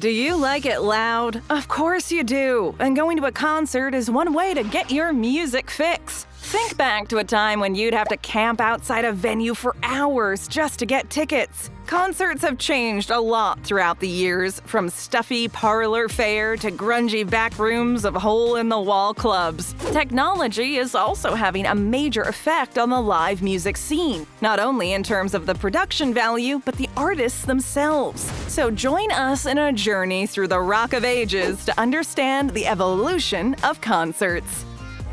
Do you like it loud? Of course you do, and going to a concert is one way to get your music fix. Think back to a time when you'd have to camp outside a venue for hours just to get tickets. Concerts have changed a lot throughout the years, from stuffy parlor fare to grungy back rooms of hole-in-the-wall clubs. Technology is also having a major effect on the live music scene, not only in terms of the production value, but the artists themselves. So join us in a journey through the Rock of Ages to understand the evolution of concerts.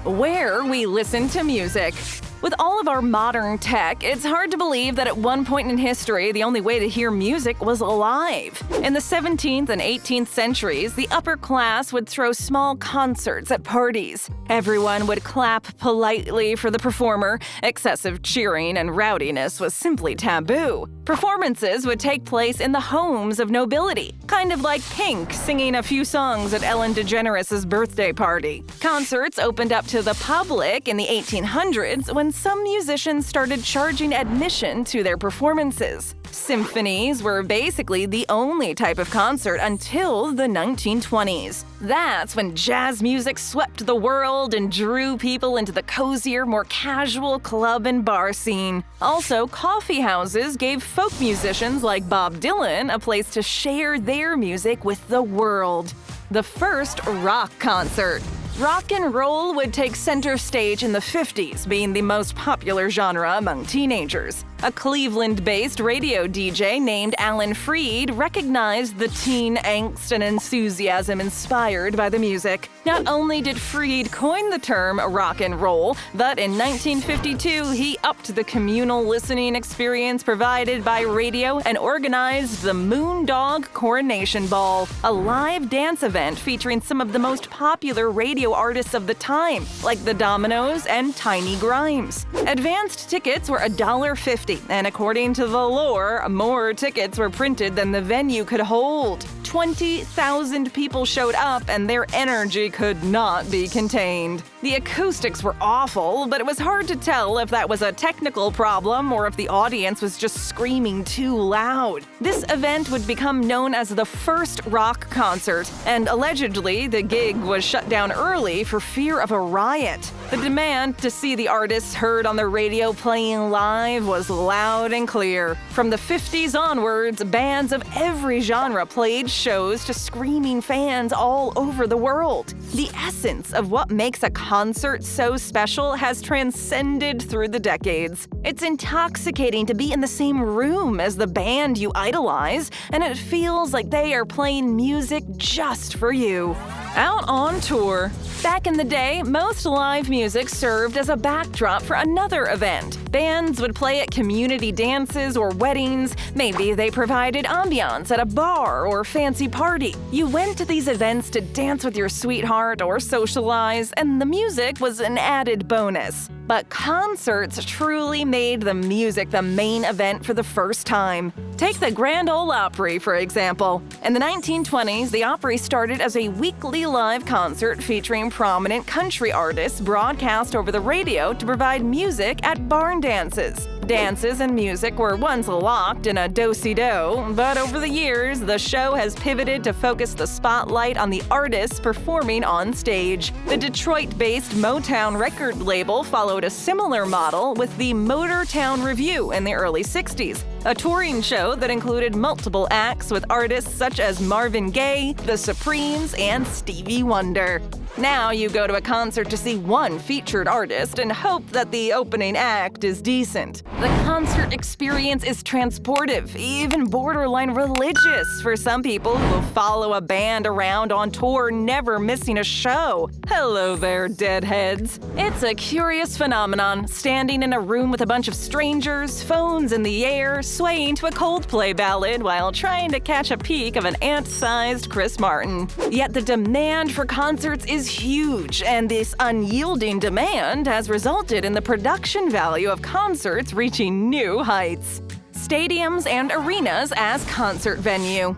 Where we listen to music. With all of our modern tech, it's hard to believe that at one point in history, the only way to hear music was live. In the 17th and 18th centuries, the upper class would throw small concerts at parties. Everyone would clap politely for the performer. Excessive cheering and rowdiness was simply taboo. Performances would take place in the homes of nobility, kind of like Pink singing a few songs at Ellen DeGeneres' birthday party. Concerts opened up to the public in the 1800s when some musicians started charging admission to their performances. Symphonies were basically the only type of concert until the 1920s. That's when jazz music swept the world and drew people into the cozier, more casual club and bar scene. Also, coffee houses gave folk musicians like Bob Dylan a place to share their music with the world. The first rock concert. Rock and roll would take center stage in the 50s, being the most popular genre among teenagers. A Cleveland-based radio DJ named Alan Freed recognized the teen angst and enthusiasm inspired by the music. Not only did Freed coin the term rock and roll, but in 1952 he upped the communal listening experience provided by radio and organized the Moondog Coronation Ball, a live dance event featuring some of the most popular radio artists of the time, like the Dominoes and Tiny Grimes. Advanced tickets were $1.50, and according to the lore, more tickets were printed than the venue could hold. 20,000 people showed up, and their energy could not be contained. The acoustics were awful, but it was hard to tell if that was a technical problem or if the audience was just screaming too loud. This event would become known as the first rock concert, and allegedly the gig was shut down early for fear of a riot. The demand to see the artists heard on the radio playing live was loud and clear. From the 50s onwards, bands of every genre played shows to screaming fans all over the world. The essence of what makes a concert so special has transcended through the decades. It's intoxicating to be in the same room as the band you idolize, and it feels like they are playing music just for you. Out on tour. Back in the day, most live music served as a backdrop for another event. Bands would play at community dances or weddings. Maybe they provided ambiance at a bar or fancy party. You went to these events to dance with your sweetheart or socialize, and the music was an added bonus. But concerts truly made the music the main event for the first time. Take the Grand Ole Opry, for example. In the 1920s, the Opry started as a weekly live concert featuring prominent country artists broadcast over the radio to provide music at barn dances. Dances and music were once locked in a do-si-do, but over the years, the show has pivoted to focus the spotlight on the artists performing on stage. The Detroit-based Motown record label followed a similar model with the Motortown Revue in the early 60s, a touring show that included multiple acts with artists such as Marvin Gaye, The Supremes, and Stevie Wonder. Now you go to a concert to see one featured artist and hope that the opening act is decent. The concert experience is transportive, even borderline religious for some people who will follow a band around on tour, never missing a show. Hello there, deadheads. It's a curious phenomenon, standing in a room with a bunch of strangers, phones in the air, swaying to a Coldplay ballad while trying to catch a peek of an ant-sized Chris Martin. Yet the demand for concerts is huge, and this unyielding demand has resulted in the production value of concerts reaching new heights. Stadiums and arenas as concert venue.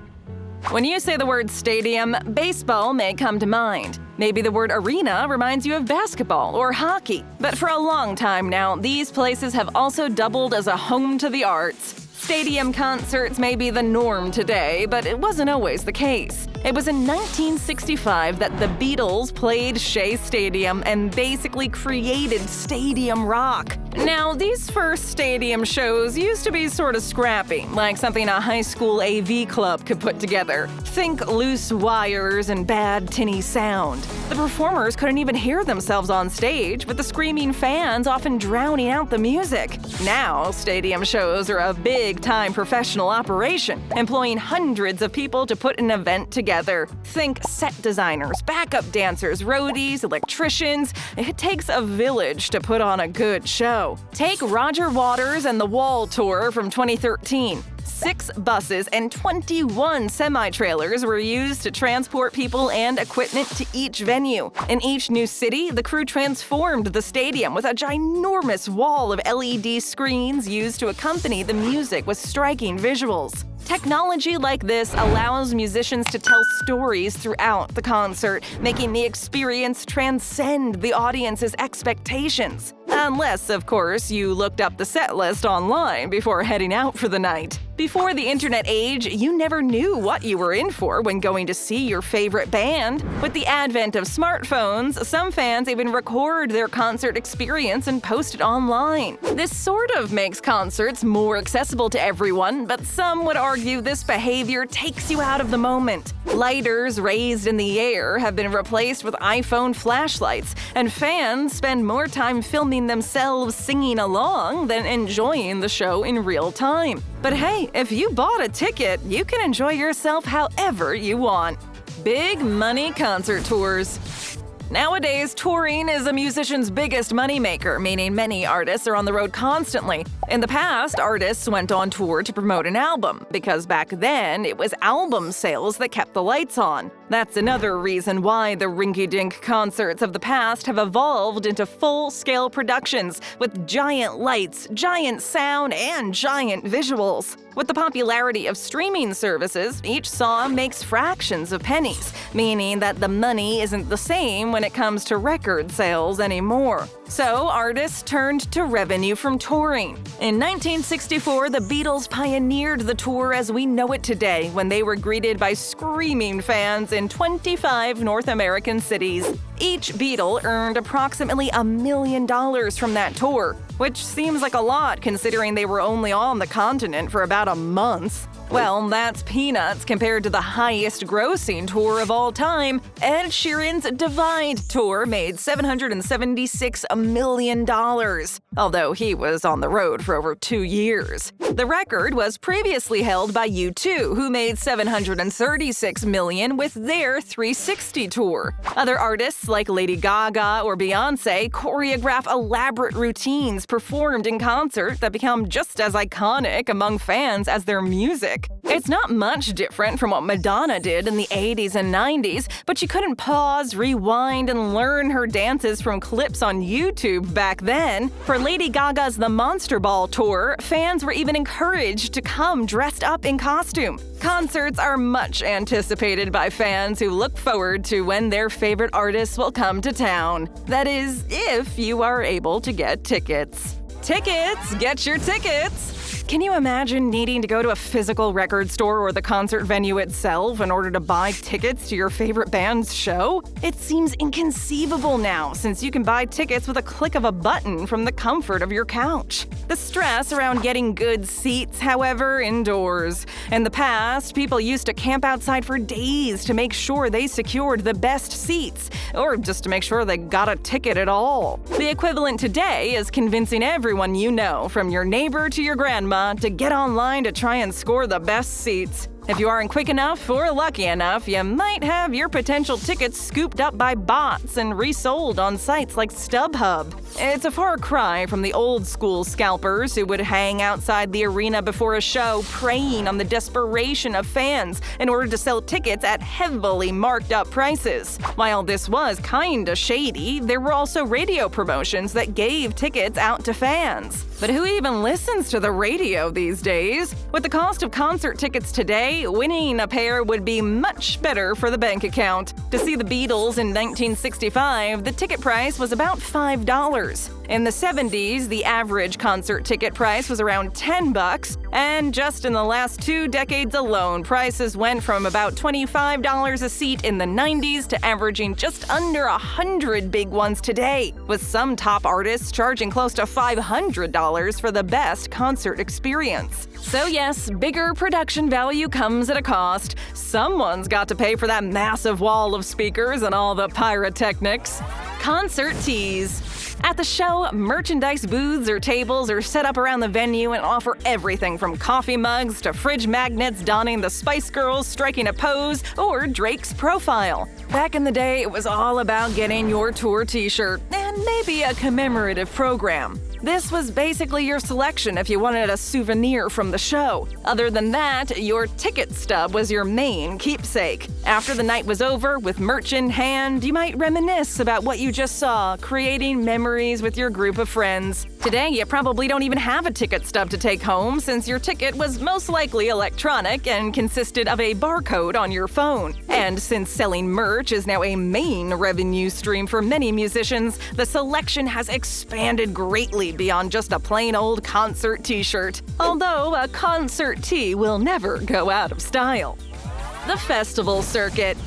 When you say the word stadium, baseball may come to mind. Maybe the word arena reminds you of basketball or hockey. But for a long time now, these places have also doubled as a home to the arts. Stadium concerts may be the norm today, but it wasn't always the case. It was in 1965 that the Beatles played Shea Stadium and basically created stadium rock. Now, these first stadium shows used to be sort of scrappy, like something a high school AV club could put together. Think loose wires and bad tinny sound. The performers couldn't even hear themselves on stage, with the screaming fans often drowning out the music. Now, stadium shows are a big-time professional operation, employing hundreds of people to put an event together. Think set designers, backup dancers, roadies, electricians. It takes a village to put on a good show. Take Roger Waters and the Wall Tour from 2013. 6 buses and 21 semi-trailers were used to transport people and equipment to each venue. In each new city, the crew transformed the stadium with a ginormous wall of LED screens used to accompany the music with striking visuals. Technology like this allows musicians to tell stories throughout the concert, making the experience transcend the audience's expectations. Unless, of course, you looked up the set list online before heading out for the night. Before the internet age, you never knew what you were in for when going to see your favorite band. With the advent of smartphones, some fans even record their concert experience and post it online. This sort of makes concerts more accessible to everyone, but some would argue this behavior takes you out of the moment. Lighters raised in the air have been replaced with iPhone flashlights, and fans spend more time filming themselves singing along than enjoying the show in real time. But hey, if you bought a ticket, you can enjoy yourself however you want. Big money concert tours. Nowadays, touring is a musician's biggest moneymaker, meaning many artists are on the road constantly. In the past, artists went on tour to promote an album, because back then, it was album sales that kept the lights on. That's another reason why the rinky-dink concerts of the past have evolved into full-scale productions with giant lights, giant sound, and giant visuals. With the popularity of streaming services, each song makes fractions of pennies, meaning that the money isn't the same when it comes to record sales anymore. So artists turned to revenue from touring. In 1964, the Beatles pioneered the tour as we know it today when they were greeted by screaming fans in 25 North American cities. Each Beatle earned approximately $1 million from that tour, which seems like a lot considering they were only on the continent for about a month. Well, that's peanuts compared to the highest-grossing tour of all time. Ed Sheeran's Divide Tour made $776 million, although he was on the road for over 2 years. The record was previously held by U2, who made $736 million with their 360 tour. Other artists like Lady Gaga or Beyoncé choreograph elaborate routines performed in concert that become just as iconic among fans as their music. It's not much different from what Madonna did in the 80s and 90s, but you couldn't pause, rewind, and learn her dances from clips on YouTube back then. For Lady Gaga's The Monster Ball tour, fans were even encouraged to come dressed up in costume. Concerts are much anticipated by fans who look forward to when their favorite artists will come to town. That is, if you are able to get tickets. Tickets! Get your tickets! Can you imagine needing to go to a physical record store or the concert venue itself in order to buy tickets to your favorite band's show? It seems inconceivable now, since you can buy tickets with a click of a button from the comfort of your couch. The stress around getting good seats, however, endures. In the past, people used to camp outside for days to make sure they secured the best seats, or just to make sure they got a ticket at all. The equivalent today is convincing everyone you know, from your neighbor to your grandma, to get online to try and score the best seats. If you aren't quick enough or lucky enough, you might have your potential tickets scooped up by bots and resold on sites like StubHub. It's a far cry from the old-school scalpers who would hang outside the arena before a show preying on the desperation of fans in order to sell tickets at heavily marked-up prices. While this was kinda shady, there were also radio promotions that gave tickets out to fans. But who even listens to the radio these days? With the cost of concert tickets today, winning a pair would be much better for the bank account. To see the Beatles in 1965, the ticket price was about $5. In the 70s, the average concert ticket price was around $10, And just in the last 2 decades alone, prices went from about $25 a seat in the 90s to averaging just under 100 big ones today, with some top artists charging close to $500 for the best concert experience. So yes, bigger production value comes at a cost. Someone's got to pay for that massive wall of speakers and all the pyrotechnics. Concert teas. At the show, merchandise booths or tables are set up around the venue and offer everything from coffee mugs to fridge magnets donning the Spice Girls striking a pose or Drake's profile. Back in the day, it was all about getting your tour t-shirt and maybe a commemorative program. This was basically your selection if you wanted a souvenir from the show. Other than that, your ticket stub was your main keepsake. After the night was over, with merch in hand, you might reminisce about what you just saw, creating memories with your group of friends. Today, you probably don't even have a ticket stub to take home since your ticket was most likely electronic and consisted of a barcode on your phone. And since selling merch is now a main revenue stream for many musicians, the selection has expanded greatly beyond just a plain old concert t-shirt. Although a concert tee will never go out of style. The festival circuit.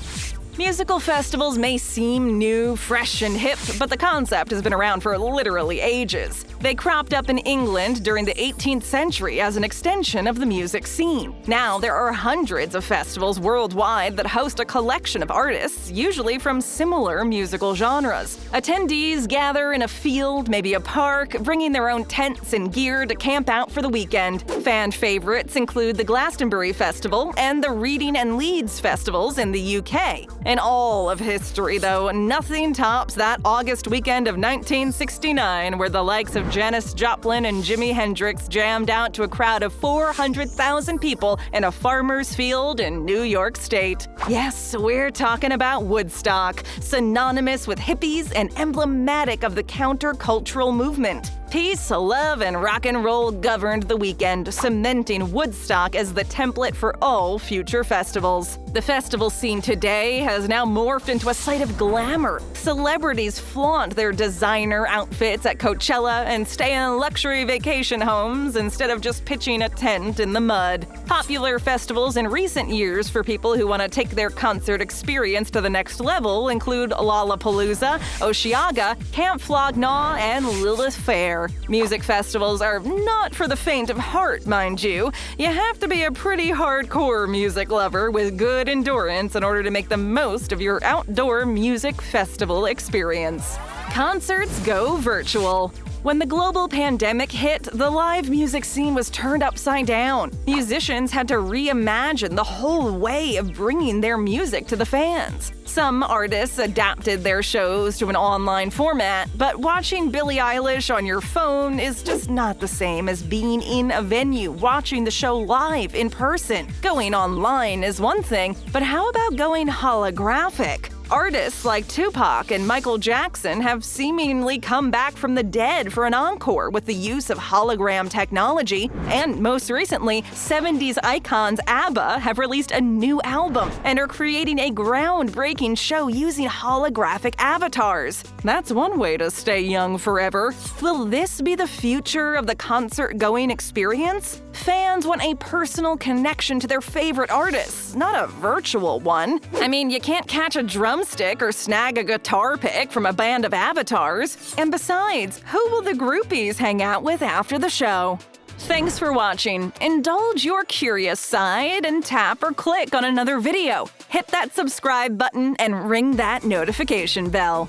Musical festivals may seem new, fresh, and hip, but the concept has been around for literally ages. They cropped up in England during the 18th century as an extension of the music scene. Now, there are hundreds of festivals worldwide that host a collection of artists, usually from similar musical genres. Attendees gather in a field, maybe a park, bringing their own tents and gear to camp out for the weekend. Fan favorites include the Glastonbury Festival and the Reading and Leeds festivals in the UK. In all of history, though, nothing tops that August weekend of 1969, where the likes of Janis Joplin and Jimi Hendrix jammed out to a crowd of 400,000 people in a farmer's field in New York State. Yes, we're talking about Woodstock, synonymous with hippies and emblematic of the countercultural movement. Peace, love, and rock and roll governed the weekend, cementing Woodstock as the template for all future festivals. The festival scene today has now morphed into a sight of glamour. Celebrities flaunt their designer outfits at Coachella and stay in luxury vacation homes instead of just pitching a tent in the mud. Popular festivals in recent years for people who want to take their concert experience to the next level include Lollapalooza, Osheaga, Camp Flog Gnaw, and Lilith Fair. Music festivals are not for the faint of heart, mind you. You have to be a pretty hardcore music lover with good endurance in order to make the most of your outdoor music festival experience. Concerts go virtual. When the global pandemic hit, the live music scene was turned upside down. Musicians had to reimagine the whole way of bringing their music to the fans. Some artists adapted their shows to an online format, but watching Billie Eilish on your phone is just not the same as being in a venue, watching the show live in person. Going online is one thing, but how about going holographic? Artists like Tupac and Michael Jackson have seemingly come back from the dead for an encore with the use of hologram technology, and most recently, 70s icons ABBA have released a new album and are creating a groundbreaking show using holographic avatars. That's one way to stay young forever. Will this be the future of the concert-going experience? Fans want a personal connection to their favorite artists, not a virtual one. I mean, you can't catch a drumstick or snag a guitar pick from a band of avatars. And besides, who will the groupies hang out with after the show? Thanks for watching. Indulge your curious side and tap or click on another video. Hit that subscribe button and ring that notification bell.